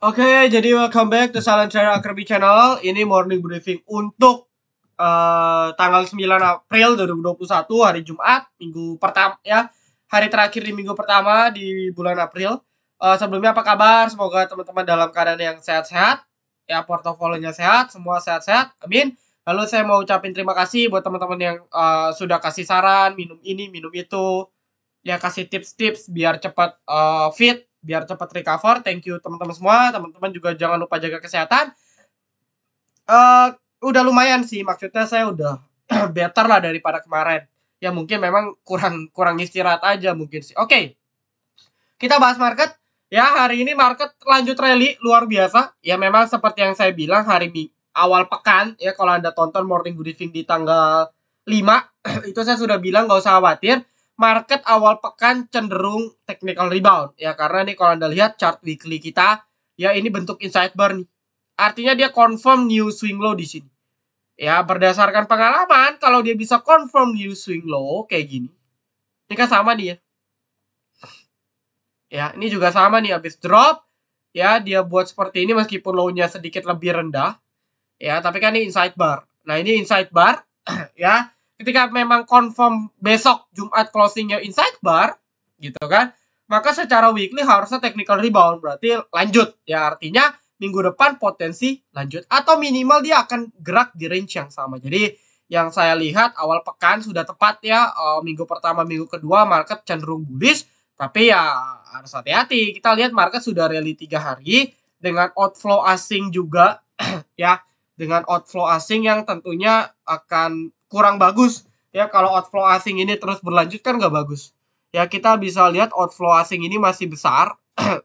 Oke, jadi welcome back to Silent Share Akrabi Channel. Ini morning briefing untuk tanggal 9 April 2021, hari Jumat, minggu pertama ya. Hari terakhir di minggu pertama di bulan April. Sebelumnya apa kabar? Semoga teman-teman dalam keadaan yang sehat-sehat. Ya, portofolionya sehat, semua sehat-sehat. Amin. Lalu saya mau ucapin terima kasih buat teman-teman yang sudah kasih saran, minum ini, minum itu. Ya, kasih tips-tips biar cepat fit, biar cepat recover. Thank you teman-teman semua. Teman-teman juga jangan lupa jaga kesehatan. Udah lumayan sih, maksudnya saya udah better lah daripada kemarin. Ya mungkin memang kurang istirahat aja mungkin sih. Oke. Kita bahas market. Ya, hari ini market lanjut rally luar biasa. Ya memang seperti yang saya bilang awal pekan ya, kalau Anda tonton morning briefing di tanggal 5 itu saya sudah bilang gak usah khawatir. Market awal pekan cenderung technical rebound ya, karena nih kalau Anda lihat chart weekly kita ya, ini bentuk inside bar nih. Artinya dia confirm new swing low di sini. Ya, berdasarkan pengalaman kalau dia bisa confirm new swing low kayak gini. Ini kan sama nih ya. Ya, ini juga sama nih, habis drop ya, dia buat seperti ini meskipun low-nya sedikit lebih rendah. Ya, tapi kan ini inside bar. Nah, ini inside bar ya. Ketika memang confirm besok Jumat closingnya inside bar gitu kan, maka secara weekly harusnya technical rebound, berarti lanjut ya, artinya minggu depan potensi lanjut atau minimal dia akan gerak di range yang sama. Jadi yang saya lihat awal pekan sudah tepat ya, minggu pertama minggu kedua market cenderung bullish, tapi ya harus hati-hati. Kita lihat market sudah rally 3 hari dengan outflow asing juga ya, dengan outflow asing yang tentunya akan kurang bagus ya. Kalau outflow asing ini terus berlanjut kan nggak bagus ya. Kita bisa lihat outflow asing ini masih besar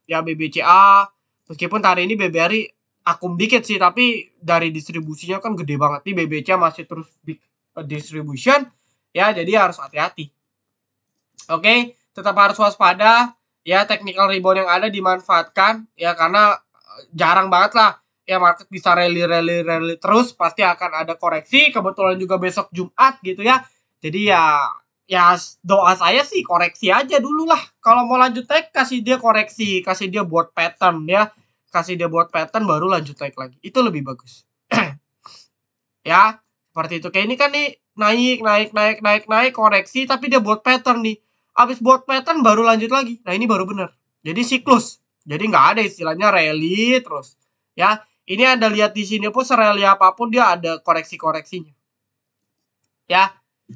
ya. BBCA meskipun hari ini BBRI akum dikit sih, tapi dari distribusinya kan gede banget nih. BBCA masih terus big distribution ya, jadi harus hati-hati. Oke, tetap harus waspada ya. Technical rebound yang ada dimanfaatkan ya, karena jarang banget lah ya market bisa rally terus, pasti akan ada koreksi. Kebetulan juga besok Jumat gitu ya. Jadi ya doa saya sih koreksi aja dulu lah. Kalau mau lanjut naik kasih dia koreksi, kasih dia buat pattern ya. Kasih dia buat pattern baru lanjut naik lagi. Itu lebih bagus. Ya, seperti itu. Kayak ini kan nih naik koreksi, tapi dia buat pattern nih. Habis buat pattern baru lanjut lagi. Nah, ini baru benar. Jadi siklus. Jadi nggak ada istilahnya rally terus. Ya, ini Anda lihat di sini pun serally apapun dia ada koreksi-koreksinya. Ya,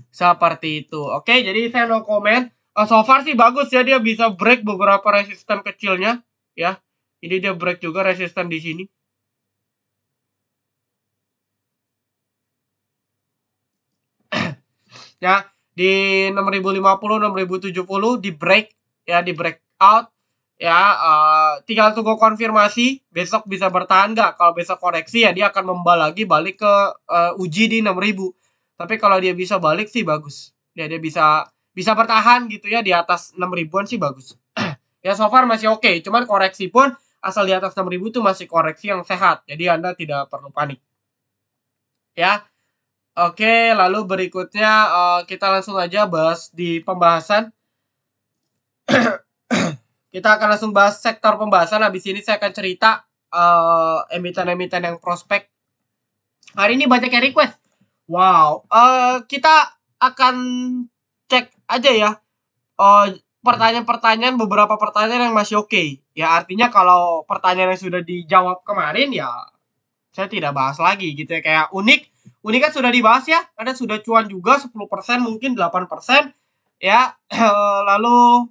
seperti itu. Oke, jadi saya no comment. So far sih bagus ya, dia bisa break beberapa resisten kecilnya. Ya, ini dia break juga resisten di sini. Ya, di 6050, 6070 di break ya, di breakout ya. Tinggal tunggu konfirmasi besok bisa bertahan nggak. Kalau besok koreksi ya dia akan lagi balik ke uji di 6000. Tapi kalau dia bisa balik sih bagus ya, dia bisa bertahan gitu ya di atas 6000-an sih bagus. Ya, so far masih oke. Cuman koreksi pun asal di atas 6000 itu masih koreksi yang sehat, jadi Anda tidak perlu panik ya. Oke, lalu berikutnya kita langsung aja bahas di pembahasan. Kita akan langsung bahas sektor pembahasan. Habis ini saya akan cerita emiten-emiten yang prospek. Hari ini banyak yang request. Wow, kita akan cek aja ya pertanyaan-pertanyaan, beberapa pertanyaan yang masih oke. Ya, artinya kalau pertanyaan yang sudah dijawab kemarin ya saya tidak bahas lagi gitu ya. Kayak unik kan sudah dibahas ya, ada sudah cuan juga 10%, mungkin 8% ya. Lalu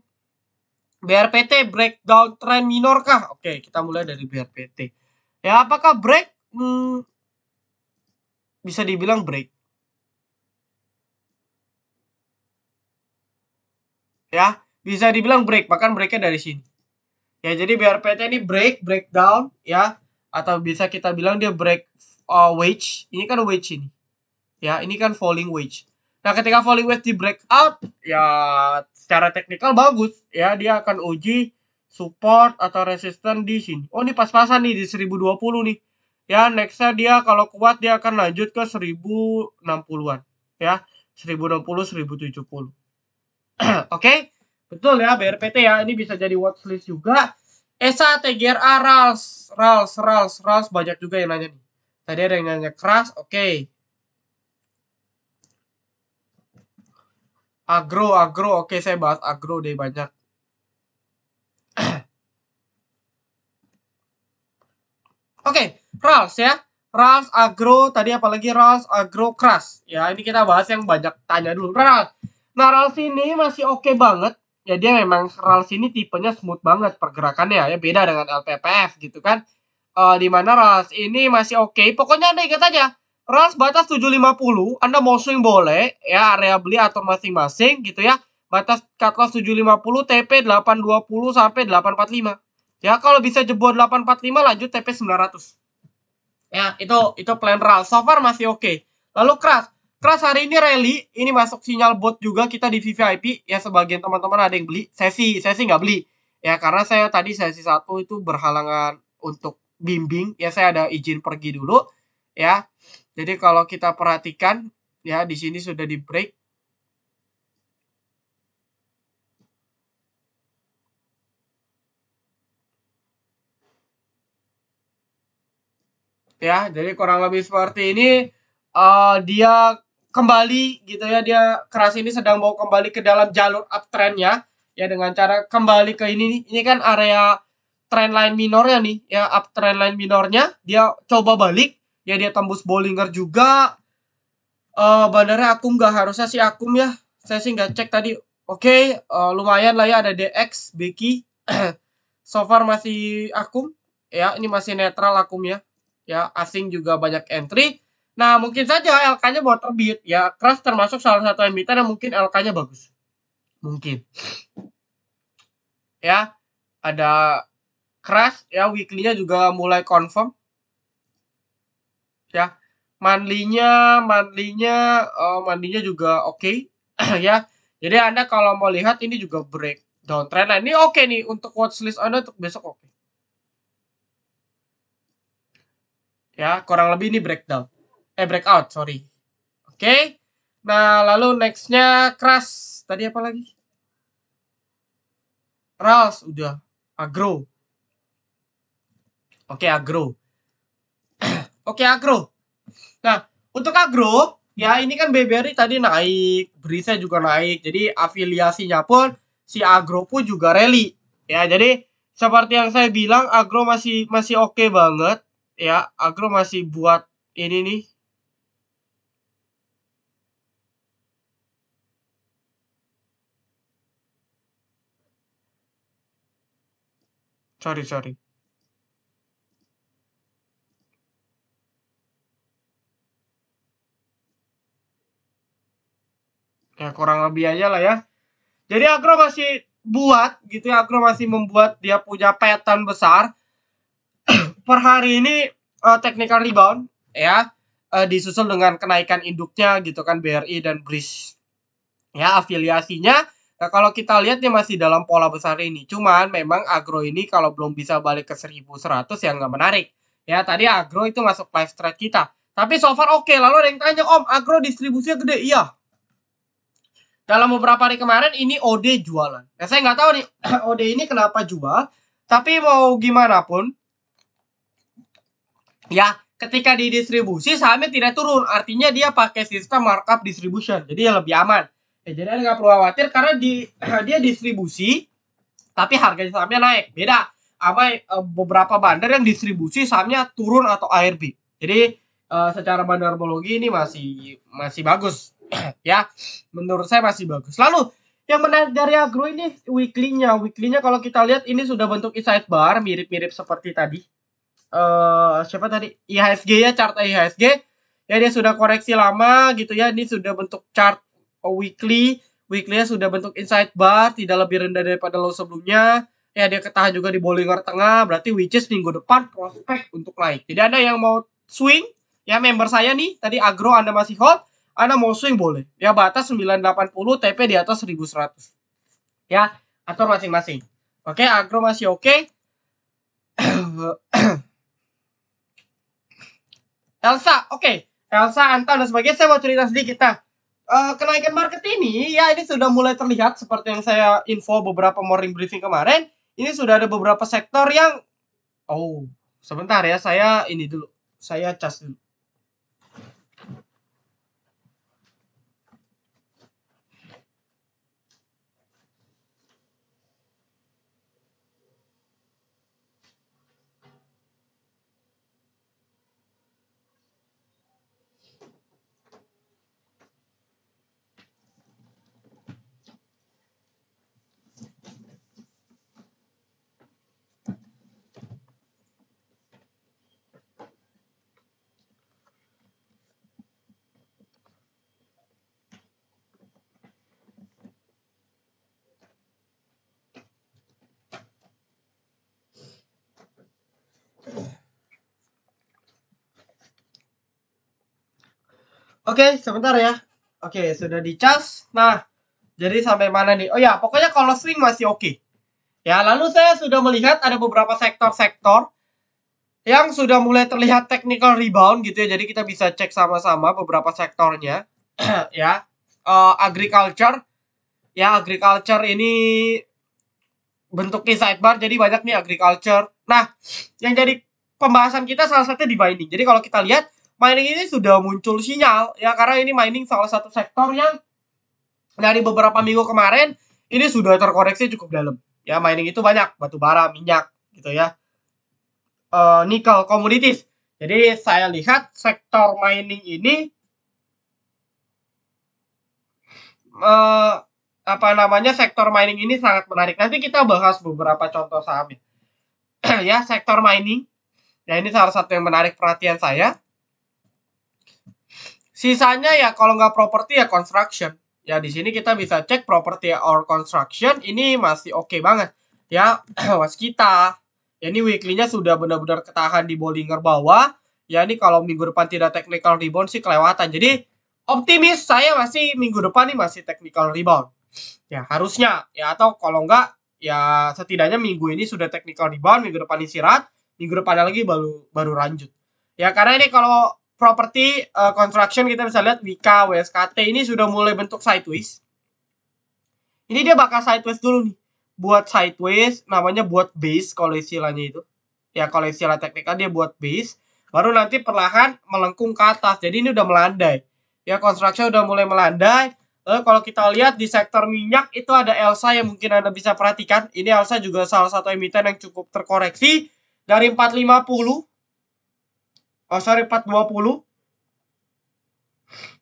BRPT breakdown trend minor kah? Oke, kita mulai dari BRPT ya. Apakah break? Bisa dibilang break ya, bisa dibilang break, bahkan breaknya dari sini ya. Jadi BRPT ini breakdown ya, atau bisa kita bilang dia break wedge. Ini kan wedge ini ya, ini kan falling wedge. Nah, ketika falling wedge di breakout ya, secara teknikal bagus ya, dia akan uji support atau resisten di sini. Oh, ini pas-pasan nih di 1020 nih ya. Nextnya dia kalau kuat dia akan lanjut ke 1060-an ya, 1060, 1070. Oke, betul ya BRPT ya, ini bisa jadi watchlist juga ESA, TGRA, RALS banyak juga yang nanya nih. Tadi ada yang nanya keras, oke. Agro, oke, saya bahas agro deh banyak. Oke, RALS ya. RALS, agro, tadi apalagi RALS, agro, keras. Ya, ini kita bahas yang banyak tanya dulu. RALS. Nah, RALS ini masih oke banget. Ya, dia memang RALS ini tipenya smooth banget pergerakannya ya. Beda dengan LPPF gitu kan. Dimana RALS ini masih oke. Pokoknya Anda ingat aja. RALS batas 750. Anda mau swing boleh. Ya, area beli atur masing-masing gitu ya. Batas cut loss 750, TP 820 sampai 845. Ya, kalau bisa jebol 845 lanjut TP 900. Ya, itu plan RALS. So far masih oke. Lalu Keras hari ini rally, ini masuk sinyal bot juga kita di VVIP. Ya, sebagian teman-teman ada yang beli. Saya sih nggak beli. Ya, karena saya tadi sesi 1 itu berhalangan untuk bimbing. Ya, saya ada izin pergi dulu. Ya, jadi kalau kita perhatikan, ya di sini sudah di break. Ya, jadi kurang lebih seperti ini. Dia kembali gitu ya, dia keras ini sedang mau kembali ke dalam jalur uptrendnya ya, dengan cara kembali ke ini kan area trendline minornya nih ya, uptrend line minornya dia coba balik ya, dia tembus Bollinger juga. Bandarnya Akum, nggak harusnya sih Akum ya, saya sih nggak cek tadi. Oke, lumayan lah ya, ada DX, Becky. So far masih Akum ya, ini masih netral Akum ya. Ya, asing juga banyak entry. Nah, mungkin saja LK-nya mau terbit ya. Keras termasuk salah satu emiten yang mungkin LK-nya bagus. Mungkin. Ya, ada Keras ya, weekly-nya juga mulai confirm. Ya. Monthly-nya juga oke. Ya. Jadi Anda kalau mau lihat ini juga break downtrend. Nah, ini oke nih untuk watchlist Anda untuk besok oke. Ya, kurang lebih ini breakout, sorry. Oke. Nah, lalu nextnya Keras. Tadi apa lagi? RALS udah. Agro. Oke, agro. Oke, agro. Nah, untuk agro, ya ini kan BBRI tadi naik, Brisa juga naik. Jadi afiliasinya pun si agro pun juga rally. Ya, jadi seperti yang saya bilang, agro masih oke banget. Ya, agro masih buat ini nih. Sorry. Ya, kurang lebih aja lah ya. Jadi agro masih buat gitu ya, agro masih membuat dia punya pattern besar. Per hari ini technical rebound ya, disusul dengan kenaikan induknya gitu kan, BRI dan BRIS. Ya, afiliasinya kalau kita lihat dia masih dalam pola besar ini. Cuman memang agro ini kalau belum bisa balik ke 1100 ya nggak menarik. Ya, tadi agro itu masuk live trade kita. Tapi so far oke. Lalu ada yang tanya, Om, agro distribusinya gede? Iya. Dalam beberapa hari kemarin ini OD jualan. Nah, saya nggak tahu nih OD ini kenapa jual. Tapi mau gimana pun, ya ketika didistribusi sahamnya tidak turun. Artinya dia pakai sistem markup distribution. Jadi ya lebih aman. Ya, jadi Anda nggak perlu khawatir karena dia distribusi tapi harga sahamnya naik. Beda sama beberapa bandar yang distribusi sahamnya turun atau ARB. Jadi secara bandarmologi ini masih bagus. Ya, menurut saya masih bagus. Lalu yang menarik dari agro ini weekly-nya kalau kita lihat ini sudah bentuk inside bar, mirip-mirip seperti tadi. Siapa tadi? IHSG ya, chart IHSG. Ya, dia sudah koreksi lama gitu ya. Ini sudah bentuk chart weekly-nya sudah bentuk inside bar, tidak lebih rendah daripada low sebelumnya. Ya, dia ketahan juga di Bollinger Tengah, berarti which is minggu depan prospek untuk naik. Jadi Anda yang mau swing, ya member saya nih, tadi agro Anda masih hold, Anda mau swing boleh. Ya, batas 980, TP di atas 1100. Ya, atur masing-masing. Oke, agro masih oke. Elsa, oke. Elsa, Anta, dan sebagainya, saya mau cerita sedikit. Nah, kenaikan market ini, ya ini sudah mulai terlihat seperti yang saya info beberapa morning briefing kemarin. ini sudah ada beberapa sektor yang sebentar ya, saya ini dulu. Saya cas dulu. Oke, sebentar ya. Oke, sudah dicas. Nah, jadi sampai mana nih? Oh ya, pokoknya kalau swing masih oke. Ya, lalu saya sudah melihat ada beberapa sektor-sektor yang sudah mulai terlihat technical rebound gitu ya. Jadi kita bisa cek sama-sama beberapa sektornya. Ya, agriculture. Ya, agriculture ini bentuknya sidebar, jadi banyak nih agriculture. Nah, yang jadi pembahasan kita salah satunya di mining. Jadi kalau kita lihat, mining ini sudah muncul sinyal, ya karena ini mining salah satu sektor yang dari beberapa minggu kemarin, ini sudah terkoreksi cukup dalam. Ya, mining itu banyak, batu bara, minyak, gitu ya. Nikel, commodities. Jadi saya lihat sektor mining ini sektor mining ini sangat menarik. Nanti kita bahas beberapa contoh sahamnya. Ya, sektor mining. Ya, ini salah satu yang menarik perhatian saya. Sisanya ya kalau nggak properti ya construction. Ya, di sini kita bisa cek property or construction ini masih oke banget. Ya, waskita. Ya, ini weekly-nya sudah benar-benar ketahan di Bollinger bawah. Ya, ini kalau minggu depan tidak technical rebound sih kelewatan. Jadi, optimis saya masih minggu depan nih masih technical rebound. Ya, harusnya. Ya, atau kalau nggak, ya setidaknya minggu ini sudah technical rebound, minggu depan istirahat, minggu depannya lagi baru lanjut. Ya, karena ini kalau property construction kita bisa lihat Wika, WSKT ini sudah mulai bentuk sideways. Ini dia bakal sideways dulu nih. Buat sideways, namanya buat base kalau istilahnya itu. Ya, kalau istilah teknikal dia buat base. Baru nanti perlahan melengkung ke atas. Jadi ini udah melandai. Ya, construction udah mulai melandai. Lalu kalau kita lihat di sektor minyak itu ada Elsa yang mungkin Anda bisa perhatikan. Ini Elsa juga salah satu emiten yang cukup terkoreksi. Dari 450. 420.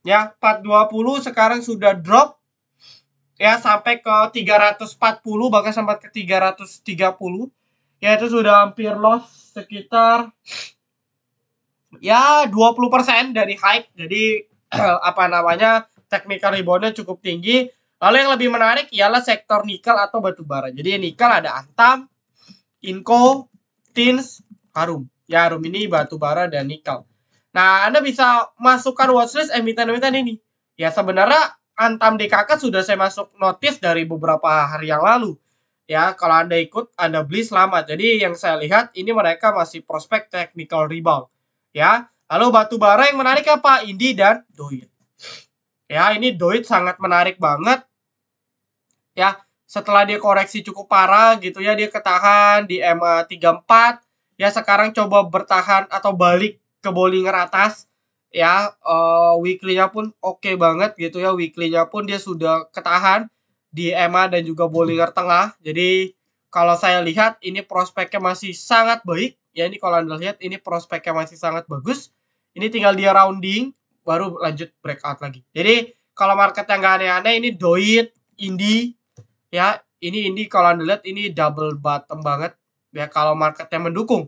Ya, 420 sekarang sudah drop. Ya, sampai ke 340 bahkan sampai ke 330. Ya, itu sudah hampir loss sekitar ya 20% dari high. Jadi technical reboundnya cukup tinggi. Lalu yang lebih menarik ialah sektor nikel atau batu bara. Jadi nikel ada Antam, Inco, Tins, Harum. Ya, Harum ini batu bara dan nikel. Nah, Anda bisa masukkan watchlist emiten-emiten ini. Ya, sebenarnya Antam DKK sudah saya masuk notice dari beberapa hari yang lalu. Ya, kalau Anda ikut, Anda beli selamat. Jadi yang saya lihat ini mereka masih prospek technical rebound. Ya, lalu batu bara yang menarik apa? Indi dan Doit. Ya, ini Doit sangat menarik banget. Ya, setelah dia koreksi cukup parah gitu ya, dia ketahan di EMA 34. Ya, sekarang coba bertahan atau balik ke Bollinger atas. Ya, weekly-nya pun oke banget gitu ya. Weekly-nya pun dia sudah ketahan di EMA dan juga Bollinger tengah. Jadi, kalau saya lihat ini prospeknya masih sangat baik. Ya, ini kalau Anda lihat ini prospeknya masih sangat bagus. Ini tinggal dia rounding baru lanjut breakout lagi. Jadi, kalau market yang nggak aneh-aneh ini Doit, Indi, ya ini kalau Anda lihat ini double bottom banget ya kalau marketnya mendukung.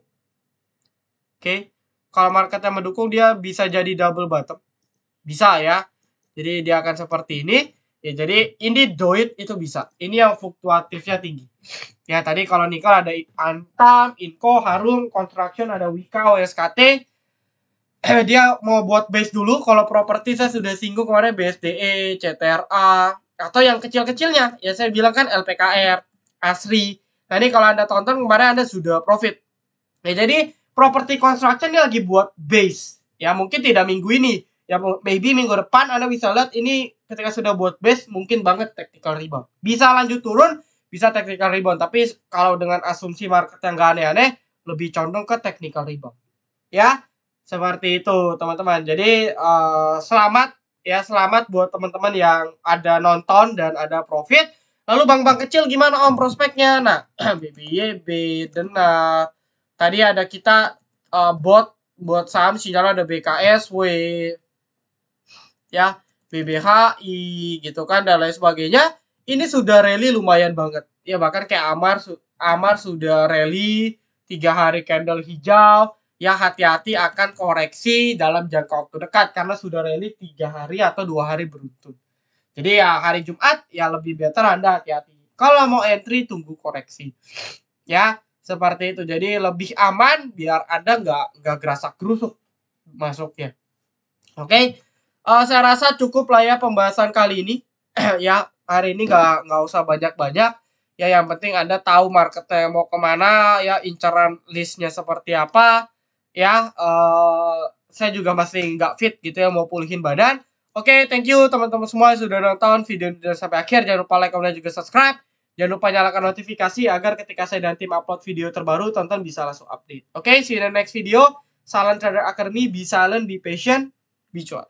Oke, kalau marketnya mendukung dia bisa jadi double bottom, bisa ya. Jadi dia akan seperti ini ya. Jadi ini Doit itu bisa, ini yang fluktuatifnya tinggi ya. Tadi kalau nikel ada Antam, Inco, Harum, Construction, ada Wika, WSKT. Dia mau buat base dulu. Kalau properti saya sudah singgung kemarin BSDE, CTRA, atau yang kecil-kecilnya ya saya bilang kan LPKR, Asri. Nah, ini kalau Anda tonton kemarin Anda sudah profit. Nah, jadi property construction ini lagi buat base. Ya, mungkin tidak minggu ini. Ya, maybe minggu depan Anda bisa lihat ini ketika sudah buat base mungkin banget technical rebound. Bisa lanjut turun, bisa technical rebound. Tapi kalau dengan asumsi market yang gak aneh-aneh, lebih condong ke technical rebound. Ya, seperti itu teman-teman. Jadi selamat buat teman-teman yang ada nonton dan ada profit. Lalu bank-bank kecil gimana Om prospeknya? Nah, BBYB, Dena. Tadi ada kita buat saham sinyal ada BKSW, ya, BBHI gitu kan dan lain sebagainya. Ini sudah rally lumayan banget. Ya bahkan kayak Amar sudah rally 3 hari candle hijau. Ya hati-hati akan koreksi dalam jangka waktu dekat karena sudah rally 3 hari atau 2 hari beruntun. Jadi ya hari Jumat ya lebih better Anda hati-hati. Kalau mau entry tunggu koreksi. Ya, seperti itu. Jadi lebih aman biar Anda nggak gerasak gerusuk masuknya. Oke. Saya rasa cukup lah ya pembahasan kali ini. Ya, hari ini nggak usah banyak-banyak. Ya, yang penting Anda tahu marketnya mau kemana, ya incaran listnya seperti apa. Ya, saya juga masih nggak fit gitu ya, mau pulihin badan. Oke, thank you teman-teman semua yang sudah nonton video ini sampai akhir. Jangan lupa like, comment, dan juga subscribe. Jangan lupa nyalakan notifikasi agar ketika saya dan tim upload video terbaru, tonton bisa langsung update. Oke, see you in the next video. Salam Trader Academy, be silent, be patient, be cuan.